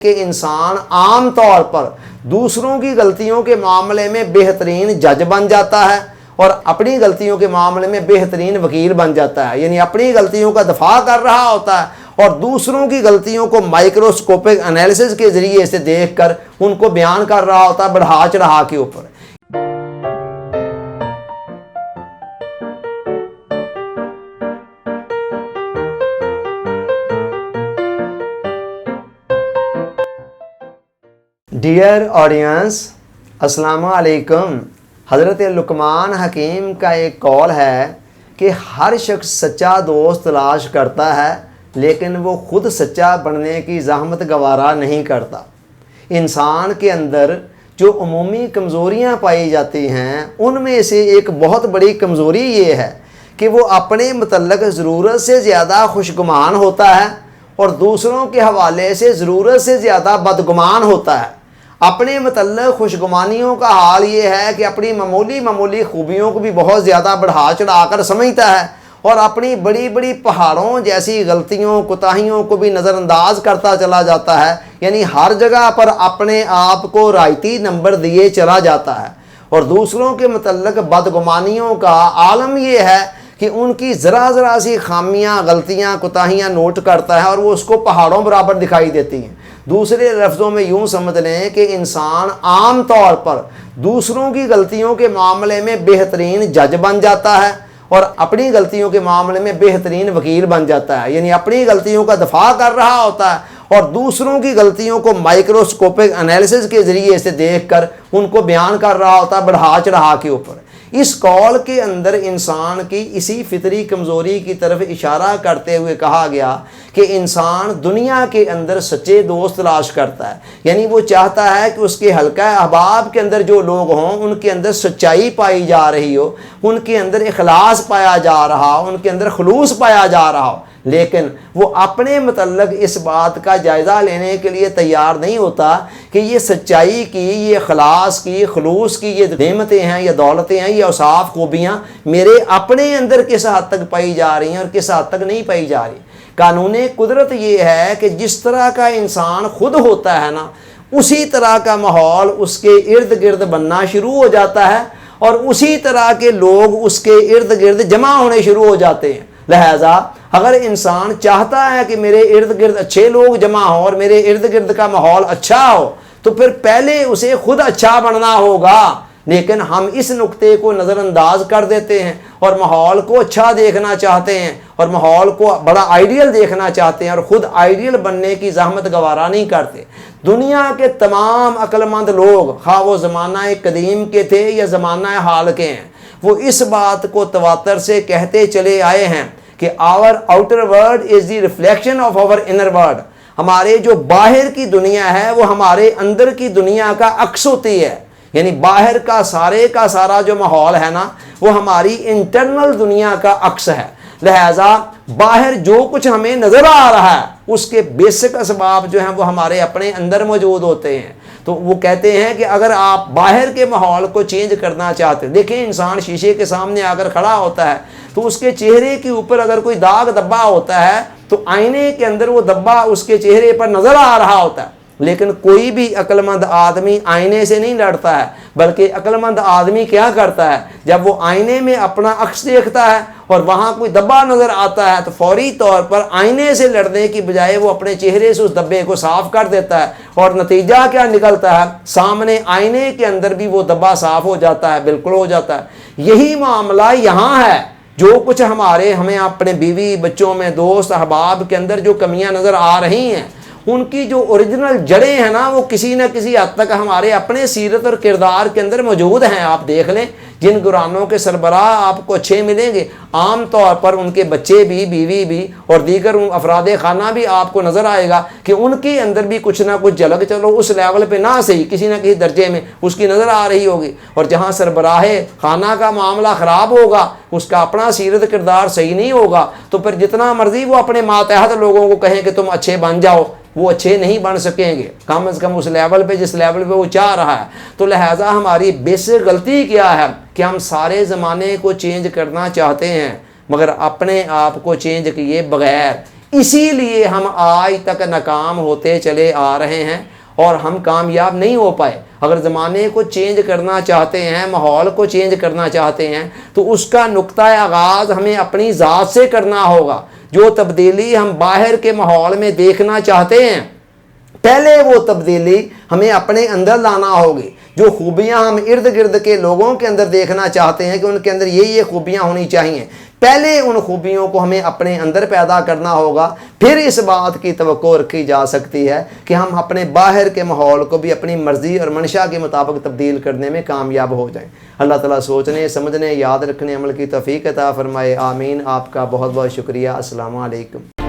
کہ انسان عام طور پر دوسروں کی غلطیوں کے معاملے میں بہترین جج بن جاتا ہے اور اپنی غلطیوں کے معاملے میں بہترین وکیل بن جاتا ہے، یعنی اپنی غلطیوں کا دفاع کر رہا ہوتا ہے اور دوسروں کی غلطیوں کو مائکروسکوپک انالیسس کے ذریعے سے دیکھ کر ان کو بیان کر رہا ہوتا ہے بڑھا چڑھا کے اوپر۔ ڈیئر آڈینس، السلام علیکم۔ حضرت لقمان حکیم کا ایک قول ہے کہ ہر شخص سچا دوست تلاش کرتا ہے لیکن وہ خود سچا بننے کی زحمت گوارا نہیں کرتا۔ انسان کے اندر جو عمومی کمزوریاں پائی جاتی ہیں ان میں سے ایک بہت بڑی کمزوری یہ ہے کہ وہ اپنے متعلق ضرورت سے زیادہ خوشگمان ہوتا ہے اور دوسروں کے حوالے سے ضرورت سے زیادہ بدگمان ہوتا ہے۔ اپنے متعلق خوشگمانیوں کا حال یہ ہے کہ اپنی معمولی خوبیوں کو بھی بہت زیادہ بڑھا چڑھا کر سمجھتا ہے اور اپنی بڑی بڑی پہاڑوں جیسی غلطیوں کوتاہیوں کو بھی نظر انداز کرتا چلا جاتا ہے، یعنی ہر جگہ پر اپنے آپ کو رائتی نمبر دیے چلا جاتا ہے۔ اور دوسروں کے متعلق بدگمانیوں کا عالم یہ ہے کہ ان کی ذرا سی خامیاں غلطیاں کوتاہیاں نوٹ کرتا ہے اور وہ اس کو پہاڑوں برابر دکھائی دیتی ہیں۔ دوسرے لفظوں میں یوں سمجھ لیں کہ انسان عام طور پر دوسروں کی غلطیوں کے معاملے میں بہترین جج بن جاتا ہے اور اپنی غلطیوں کے معاملے میں بہترین وکیل بن جاتا ہے، یعنی اپنی غلطیوں کا دفاع کر رہا ہوتا ہے اور دوسروں کی غلطیوں کو مائکروسکوپک انالیسس کے ذریعے سے دیکھ کر ان کو بیان کر رہا ہوتا ہے بڑھا چڑھا کے اوپر۔ اس قول کے اندر انسان کی اسی فطری کمزوری کی طرف اشارہ کرتے ہوئے کہا گیا کہ انسان دنیا کے اندر سچے دوست تلاش کرتا ہے، یعنی وہ چاہتا ہے کہ اس کے حلقہ احباب کے اندر جو لوگ ہوں ان کے اندر سچائی پائی جا رہی ہو، ان کے اندر اخلاص پایا جا رہا ہو، ان کے اندر خلوص پایا جا رہا ہو، لیکن وہ اپنے متعلق اس بات کا جائزہ لینے کے لیے تیار نہیں ہوتا کہ یہ سچائی کی، یہ اخلاص کی، خلوص کی یہ نعمتیں ہیں، یہ دولتیں ہیں، یہ اوصاف خوبیاں میرے اپنے اندر کس حد تک پائی جا رہی ہیں اور کس حد تک نہیں پائی جا رہی۔ قانون قدرت یہ ہے کہ جس طرح کا انسان خود ہوتا ہے نا، اسی طرح کا ماحول اس کے ارد گرد بننا شروع ہو جاتا ہے اور اسی طرح کے لوگ اس کے ارد گرد جمع ہونے شروع ہو جاتے ہیں۔ لہذا اگر انسان چاہتا ہے کہ میرے ارد گرد اچھے لوگ جمع ہوں اور میرے ارد گرد کا ماحول اچھا ہو تو پھر پہلے اسے خود اچھا بننا ہوگا، لیکن ہم اس نقطے کو نظر انداز کر دیتے ہیں اور ماحول کو اچھا دیکھنا چاہتے ہیں اور ماحول کو بڑا آئیڈیل دیکھنا چاہتے ہیں اور خود آئیڈیل بننے کی زحمت گوارا نہیں کرتے۔ دنیا کے تمام عقل مند لوگ، خواہ وہ زمانہ قدیم کے تھے یا زمانہ حال کے ہیں، وہ اس بات کو تواتر سے کہتے چلے آئے ہیں کہ our outer world is the reflection of our inner world۔ ہمارے جو باہر کی دنیا ہے وہ ہمارے اندر کی دنیا کا عکس ہوتی ہے، یعنی باہر کا سارا جو ماحول ہے نا وہ ہماری انٹرنل دنیا کا عکس ہے۔ لہٰذا باہر جو کچھ ہمیں نظر آ رہا ہے اس کے بیسک اسباب جو ہیں وہ ہمارے اپنے اندر موجود ہوتے ہیں۔ تو وہ کہتے ہیں کہ اگر آپ باہر کے ماحول کو چینج کرنا چاہتے ہیں، دیکھیں انسان شیشے کے سامنے آ کر کھڑا ہوتا ہے تو اس کے چہرے کے اوپر اگر کوئی داغ دبا ہوتا ہے تو آئینے کے اندر وہ دبا اس کے چہرے پر نظر آ رہا ہوتا ہے، لیکن کوئی بھی عقل مند آدمی آئینے سے نہیں لڑتا ہے، بلکہ عقل مند آدمی کیا کرتا ہے، جب وہ آئینے میں اپنا عکس دیکھتا ہے اور وہاں کوئی دبا نظر آتا ہے تو فوری طور پر آئینے سے لڑنے کی بجائے وہ اپنے چہرے سے اس دبے کو صاف کر دیتا ہے اور نتیجہ کیا نکلتا ہے، سامنے آئینے کے اندر بھی وہ دبا صاف ہو جاتا ہے، بالکل ہو جاتا ہے۔ یہی معاملہ یہاں ہے، جو کچھ ہمیں اپنے بیوی بچوں میں دوست احباب کے اندر جو کمیاں نظر آ رہی ہیں ان کی جو اوریجنل جڑیں ہیں نا وہ کسی نہ کسی حد تک ہمارے اپنے سیرت اور کردار کے اندر موجود ہیں۔ آپ دیکھ لیں جن گرانوں کے سربراہ آپ کو اچھے ملیں گے عام طور پر ان کے بچے بھی، بیوی بھی اور دیگر افراد خانہ بھی آپ کو نظر آئے گا کہ ان کے اندر بھی کچھ نہ کچھ جھلک، چلو اس لیول پہ نہ صحیح کسی نہ کسی درجے میں اس کی نظر آ رہی ہوگی۔ اور جہاں سربراہ خانہ کا معاملہ خراب ہوگا، اس کا اپنا سیرت کردار صحیح نہیں ہوگا، تو پھر جتنا مرضی وہ اپنے ماتحت لوگوں کو کہیں کہ تم اچھے بن جاؤ، وہ اچھے نہیں بن سکیں گے، کم از کم اس لیول پہ جس لیول پہ وہ چاہ رہا ہے۔ تو لہٰذا ہماری بیسک غلطی کیا ہے کہ ہم سارے زمانے کو چینج کرنا چاہتے ہیں مگر اپنے آپ کو چینج کیے بغیر۔ اسی لیے ہم آج تک ناکام ہوتے چلے آ رہے ہیں اور ہم کامیاب نہیں ہو پائے۔ اگر زمانے کو چینج کرنا چاہتے ہیں، ماحول کو چینج کرنا چاہتے ہیں، تو اس کا نقطہ آغاز ہمیں اپنی ذات سے کرنا ہوگا۔ جو تبدیلی ہم باہر کے ماحول میں دیکھنا چاہتے ہیں، پہلے وہ تبدیلی ہمیں اپنے اندر لانا ہوگی۔ جو خوبیاں ہم ارد گرد کے لوگوں کے اندر دیکھنا چاہتے ہیں کہ ان کے اندر یہ خوبیاں ہونی چاہیے، پہلے ان خوبیوں کو ہمیں اپنے اندر پیدا کرنا ہوگا۔ پھر اس بات کی توقع رکھی جا سکتی ہے کہ ہم اپنے باہر کے ماحول کو بھی اپنی مرضی اور منشا کے مطابق تبدیل کرنے میں کامیاب ہو جائیں۔ اللہ تعالیٰ سوچنے، سمجھنے، یاد رکھنے، عمل کی توفیق عطا فرمائے۔ آمین۔ آپ کا بہت بہت شکریہ۔ السلام علیکم۔